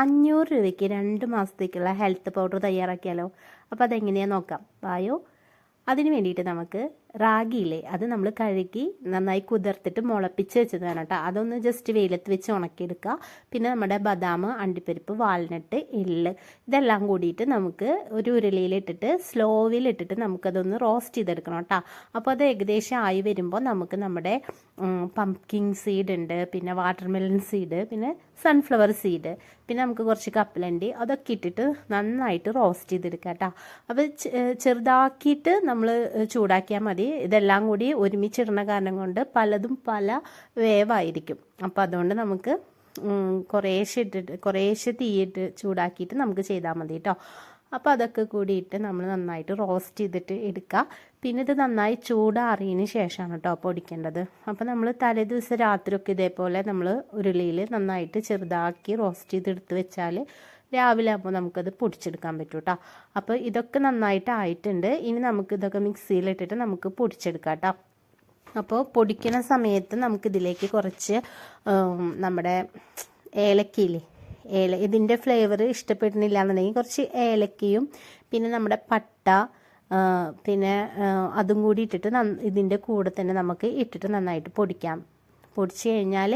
500 രൂപയ്ക്ക് 2 മാസത്തേക്കുള്ള health powder തയ്യാറാക്കിയാലോ? അപ്പോൾ അതെങ്ങനെയാണെന്ന് നോക്കാം. വായോ. അതിന് വേണ്ടിയിട്ട് നമുക്ക് റാഗിയില്ലേ, അത് നമ്മൾ കഴുകി നന്നായി കുതിർത്തിട്ട് മുളപ്പിച്ച് വെച്ചതാണ് കേട്ടോ. അതൊന്ന് ജസ്റ്റ് വെയിലത്ത് വെച്ച് ഉണക്കിയെടുക്കുക. പിന്നെ നമ്മുടെ ബദാം, അണ്ടിപ്പരിപ്പ്, വാൾനട്ട്, എള്ള് ഇതെല്ലാം കൂടിയിട്ട് നമുക്ക് ഒരു ഉരുളിയിലിട്ടിട്ട് സ്ലോവിലിട്ടിട്ട് നമുക്കതൊന്ന് റോസ്റ്റ് ചെയ്തെടുക്കണം കേട്ടോ. അപ്പോൾ അത് ഏകദേശം ആയി വരുമ്പോൾ നമുക്ക് നമ്മുടെ പംകിൻ സീഡ് ഉണ്ട്, പിന്നെ വാട്ടർമെലൺ സീഡ്, പിന്നെ സൺഫ്ലവർ സീഡ്, പിന്നെ നമുക്ക് കുറച്ച് കപ്പലണ്ടി അതൊക്കെ ഇട്ടിട്ട് നന്നായിട്ട് റോസ്റ്റ് ചെയ്തെടുക്കാം കേട്ടോ. അപ്പോൾ ചെറുതാക്കിയിട്ട് നമ്മൾ ചൂടാക്കിയാൽ മതി. ഇതെല്ലാം കൂടി ഒരുമിച്ചിടുന്ന കാരണം കൊണ്ട് പലതും പല വേവായിരിക്കും. അപ്പോൾ അതുകൊണ്ട് നമുക്ക് കുറേശ്ശെ തീയിട്ട് ചൂടാക്കിയിട്ട് നമുക്ക് ചെയ്താൽ മതി കേട്ടോ. അപ്പോൾ അതൊക്കെ കൂടിയിട്ട് നമ്മൾ നന്നായിട്ട് റോസ്റ്റ് ചെയ്തിട്ട് എടുക്കുക. പിന്നെ ഇത് നന്നായി ചൂടാറിയതിന് ശേഷമാണ് കേട്ടോ പൊടിക്കേണ്ടത്. അപ്പോൾ നമ്മൾ തലേ ദിവസം രാത്രിയൊക്കെ ഇതേപോലെ നമ്മൾ ഉരുളിയിൽ നന്നായിട്ട് ചെറുതാക്കി റോസ്റ്റ് ചെയ്തെടുത്ത് വെച്ചാൽ രാവിലെ ആകുമ്പോൾ നമുക്കത് പൊടിച്ചെടുക്കാൻ പറ്റും കേട്ടോ. അപ്പോൾ ഇതൊക്കെ നന്നായിട്ട് ആയിട്ടുണ്ട്. ഇനി നമുക്ക് ഇതൊക്കെ മിക്സിയിലിട്ടിട്ട് നമുക്ക് പൊടിച്ചെടുക്കാം കേട്ടോ. അപ്പോൾ പൊടിക്കുന്ന സമയത്ത് നമുക്കിതിലേക്ക് കുറച്ച് നമ്മുടെ ഏലക്കയില്ലേ, ഇതിൻ്റെ ഫ്ലേവർ ഇഷ്ടപ്പെടുന്നില്ല എന്നുണ്ടെങ്കിൽ കുറച്ച് ഏലക്കയും പിന്നെ നമ്മുടെ പട്ട പിന്നെ അതും കൂടി ഇട്ടിട്ട് ഇതിൻ്റെ കൂടെ തന്നെ നമുക്ക് ഇട്ടിട്ട് നന്നായിട്ട് പൊടിച്ച് കഴിഞ്ഞാൽ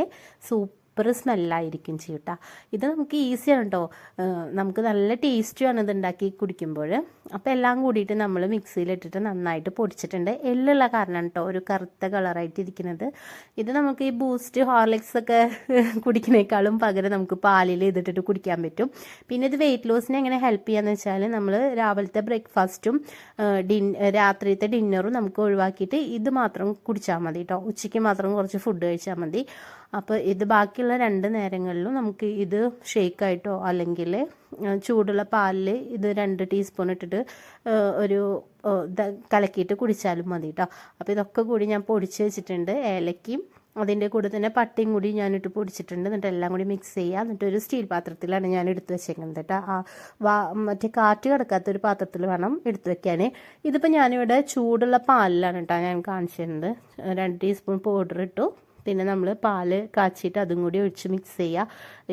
സ്മെല്ലായിരിക്കും ചെയ്യട്ടാ. ഇത് നമുക്ക് ഈസിയാണ് കേട്ടോ. നമുക്ക് നല്ല ടേസ്റ്റുമാണ് ഇത് ഉണ്ടാക്കി കുടിക്കുമ്പോൾ. അപ്പോൾ എല്ലാം കൂടിയിട്ട് നമ്മൾ മിക്സിയിലിട്ടിട്ട് നന്നായിട്ട് പൊടിച്ചിട്ടുണ്ട്. എള്ളുള്ള കാരണമാണ് കേട്ടോ ഒരു കറുത്ത കളറായിട്ട് ഇരിക്കുന്നത്. ഇത് നമുക്ക് ഈ ബൂസ്റ്റ്, ഹോർലിക്സ് ഒക്കെ കുടിക്കുന്നേക്കാളും പകരം നമുക്ക് പാലിൽ ഇതിട്ടിട്ട് കുടിക്കാൻ പറ്റും. പിന്നെ ഇത് വെയിറ്റ് ലോസിനെ എങ്ങനെ ഹെൽപ്പ് ചെയ്യാന്ന് വെച്ചാൽ നമ്മൾ രാവിലത്തെ ബ്രേക്ക്ഫാസ്റ്റും രാത്രിയത്തെ ഡിന്നറും നമുക്ക് ഒഴിവാക്കിയിട്ട് ഇത് മാത്രം കുടിച്ചാൽ മതി കേട്ടോ. ഉച്ചയ്ക്ക് മാത്രം കുറച്ച് ഫുഡ് കഴിച്ചാൽ മതി. അപ്പോൾ ഇത് ബാക്കിയുള്ള 2 നേരങ്ങളിലും നമുക്ക് ഇത് ഷേക്കായിട്ടോ അല്ലെങ്കിൽ ചൂടുള്ള പാലിൽ ഇത് 2 ടീസ്പൂൺ ഇട്ടിട്ട് ഒരു കലക്കിയിട്ട് കുടിച്ചാലും മതി കേട്ടോ. അപ്പോൾ ഇതൊക്കെ കൂടി ഞാൻ പൊടിച്ച് വെച്ചിട്ടുണ്ട്. ഏലക്കയും അതിൻ്റെ കൂടെ തന്നെ പട്ടയും കൂടി ഞാനിട്ട് പൊടിച്ചിട്ടുണ്ട്. എന്നിട്ട് എല്ലാം കൂടി മിക്സ് ചെയ്യുക. എന്നിട്ട് ഒരു സ്റ്റീൽ പാത്രത്തിലാണ് ഞാൻ എടുത്ത് വെച്ചേക്കുന്നത് കേട്ടോ. മറ്റേ കാറ്റ് കിടക്കാത്തൊരു പാത്രത്തിൽ വേണം എടുത്ത് വെക്കാൻ. ഇതിപ്പോൾ ഞാനിവിടെ ചൂടുള്ള പാലിലാണ് കേട്ടോ ഞാൻ കാണിച്ചിരുന്നത്. 2 ടീസ്പൂൺ പൗഡർ ഇട്ടു. പിന്നെ നമ്മൾ പാല് കാച്ചിയിട്ട് അതും കൂടി ഒഴിച്ച് മിക്സ് ചെയ്യുക.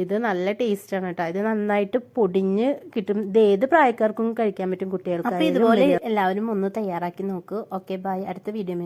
ഇത് നല്ല ടേസ്റ്റാണ് കേട്ടോ. ഇത് നന്നായിട്ട് പൊടിഞ്ഞ് കിട്ടും. ഇത് ഏത് പ്രായക്കാർക്കും കഴിക്കാൻ പറ്റും, കുട്ടികൾക്ക്. അപ്പോൾ ഇതുപോലെ എല്ലാവരും ഒന്ന് തയ്യാറാക്കി നോക്കൂ. Okay, by. അടുത്ത വീഡിയോ